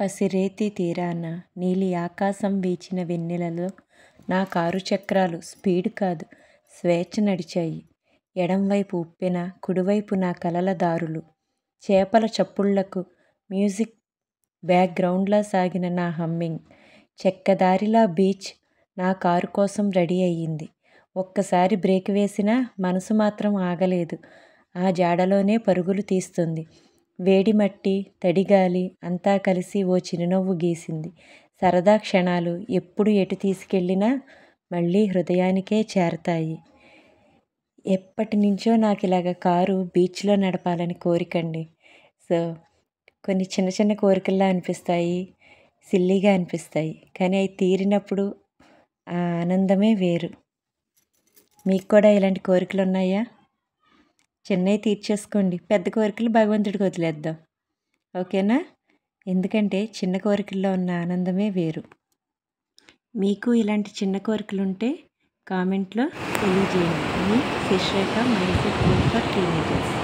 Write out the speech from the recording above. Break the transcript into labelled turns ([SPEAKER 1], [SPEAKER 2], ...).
[SPEAKER 1] పసిరేతి తీరాన నీలి ఆకాశం వీచిన వెన్నెలలో నా కారు చక్రాలు స్పీడ్ కాదు స్వేచ్ఛ నడిచాయి. ఎడంవైపు ఉప్పెన, కుడివైపు నా కలల దారులు. చేపల చప్పుళ్లకు మ్యూజిక్ బ్యాక్గ్రౌండ్లా సాగిన నా హమ్మింగ్. చెక్కదారిలా బీచ్ నా కారు కోసం రెడీ అయ్యింది. ఒక్కసారి బ్రేక్ వేసినా మనసు మాత్రం ఆగలేదు. ఆ జాడలోనే పరుగులు తీస్తుంది. వేడి మట్టి, తడిగాలి అంతా కలిసి ఓ చిరునవ్వు గీసింది. సరదా క్షణాలు ఎప్పుడు ఎటు తీసుకెళ్ళినా మళ్ళీ హృదయానికే చేరతాయి. ఎప్పటి నుంచో నాకు ఇలాగ కారు బీచ్లో నడపాలని కోరికండి. సో కొన్ని చిన్న చిన్న కోరికల్లా అనిపిస్తాయి, సిల్లీగా అనిపిస్తాయి, కానీ అవి తీరినప్పుడు ఆ ఆనందమే వేరు. మీకు కూడా ఇలాంటి కోరికలు ఉన్నాయా? చిన్నవి తీర్చేసుకోండి, పెద్ద కోరికలు భగవంతుడికి వదిలేద్దాం. ఓకేనా? ఎందుకంటే చిన్న కోరికల్లో ఉన్న ఆనందమే వేరు. మీకు ఇలాంటి చిన్న కోరికలు ఉంటే కామెంట్లో తెలియజేయండి. మీ శిశ్రేఖ మైండ్ సెట్ ఫర్ టీనేజర్స్.